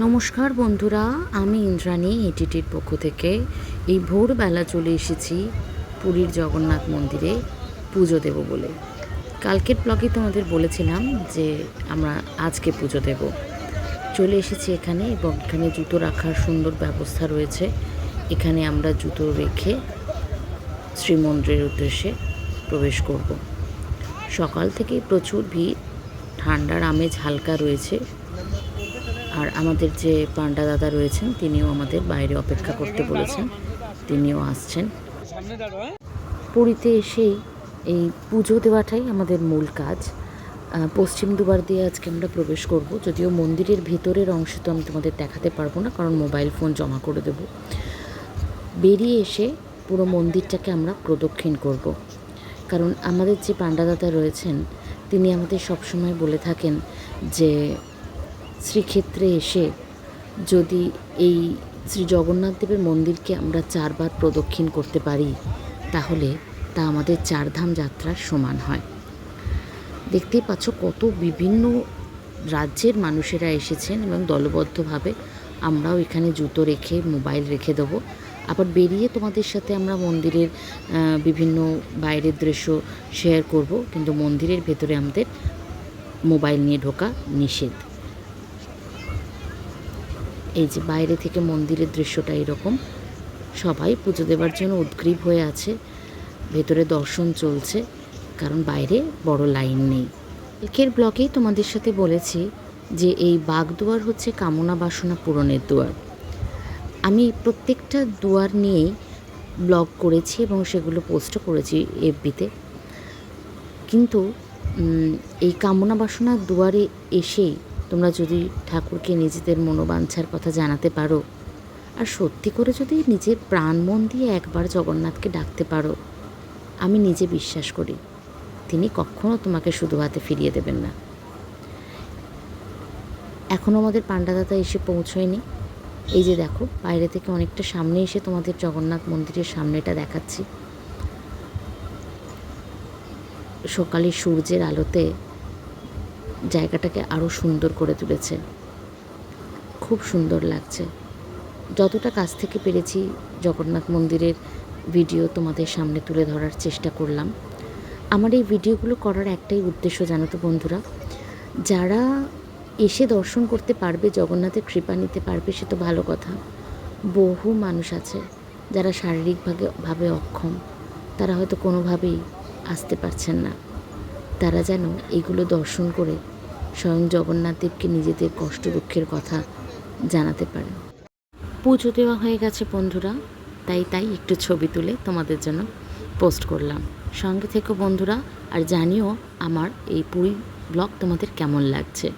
নমস্কার বন্ধুরা, আমি ইন্দ্রাণী এটিটির পক্ষ থেকে এই ভোরবেলা চলে এসেছি পুরীর জগন্নাথ মন্দিরে পুজো দেব বলে। কালকের ব্লগে তোমাদের বলেছিলাম যে আমরা আজকে পুজো দেব। চলে এসেছি এখানে এবং এখানে জুতো রাখার সুন্দর ব্যবস্থা রয়েছে। এখানে আমরা জুতো রেখে শ্রীমন্দিরের উদ্দেশ্যে প্রবেশ করব। সকাল থেকে প্রচুর ভিড়, ঠান্ডার আমেজ হালকা রয়েছে। আর আমাদের যে পান্ডা দাদা রয়েছেন তিনিও আমাদের বাইরে অপেক্ষা করতে বলেছেন, তিনিও আসছেন। পুরীতে এসেই এই পুজো দেওয়াটাই আমাদের মূল কাজ। পশ্চিম দুবার দিয়ে আজকে আমরা প্রবেশ করব, যদিও মন্দিরের ভেতরের অংশ তো আমি তোমাদের দেখাতে পারবো না, কারণ মোবাইল ফোন জমা করে দেব। বেরিয়ে এসে পুরো মন্দিরটাকে আমরা প্রদক্ষিণ করব, কারণ আমাদের যে পান্ডা দাদা রয়েছেন তিনি আমাদের সবসময় বলে থাকেন যে শ্রীক্ষেত্রে এসে যদি এই শ্রী জগন্নাথ দেবের মন্দিরকে আমরা 4 বার প্রদক্ষিণ করতে পারি তাহলে তা আমাদের 4 ধাম যাত্রার সমান হয়। দেখতেই পাচ্ছ কত বিভিন্ন রাজ্যের মানুষেরা এসেছেন এবং দলবদ্ধভাবে আমরাও এখানে জুতো রেখে মোবাইল রেখে দেবো। আবার বেরিয়ে তোমাদের সাথে আমরা মন্দিরের বিভিন্ন বাইরের দৃশ্য শেয়ার করব, কিন্তু মন্দিরের ভেতরে আমাদের মোবাইল নিয়ে ঢোকা নিষেধ। এই যে বাইরে থেকে মন্দিরের দৃশ্যটা এরকম, সবাই পুজো দেওয়ার জন্য উদ্গ্রীব হয়ে আছে। ভেতরে দর্শন চলছে, কারণ বাইরে বড় লাইন নেই। কালকের ব্লগেই তোমাদের সাথে বলেছি যে এই বাগদুয়ার হচ্ছে কামনা বাসনা পূরণের দুয়ার। আমি প্রত্যেকটা দুয়ার নিয়েই ব্লগ করেছি এবং সেগুলো পোস্টও করেছি এফবিতে। কিন্তু এই কামনা বাসনার দুয়ারে এসেই তোমরা যদি ঠাকুরকে নিজেদের মনোবাঞ্ছার কথা জানাতে পারো, আর সত্যি করে যদি নিজের প্রাণ মন দিয়ে একবার জগন্নাথকে ডাকতে পারো, আমি নিজে বিশ্বাস করি তিনি কখনো তোমাকে শুধু হাতে ফিরিয়ে দেবেন না। এখনও আমাদের পান্ডা দাদা এসে পৌঁছয়নি। এই যে দেখো, বাইরে থেকে অনেকটা সামনে এসে তোমাদের জগন্নাথ মন্দিরের সামনেটা দেখাচ্ছি। সকালে সূর্যের আলোতে জায়গাটাকে আরও সুন্দর করে তুলেছে, খুব সুন্দর লাগছে। যতটা কাছ থেকে পেরেছি জগন্নাথ মন্দিরের ভিডিও তোমাদের সামনে তুলে ধরার চেষ্টা করলাম। আমার এই ভিডিওগুলো করার একটাই উদ্দেশ্য, জানো তো বন্ধুরা, যারা এসে দর্শন করতে পারবে, জগন্নাথের কৃপা নিতে পারবে, সে তো ভালো কথা। বহু মানুষ আছে যারা শারীরিকভাবে অক্ষম, তারা হয়তো কোনোভাবেই আসতে পারছেন না। তারা যেন এগুলো দর্শন করে স্বয়ং জগন্নাথ দেবকে নিজেদের কষ্ট দুঃখের কথা জানাতে পারে। পুজো দেওয়া হয়ে গেছে বন্ধুরা, তাই একটু ছবি তুলে তোমাদের জন্য পোস্ট করলাম। সঙ্গে থেকো বন্ধুরা, আর জানিও আমার এই পুরী ব্লগ তোমাদের কেমন লাগছে।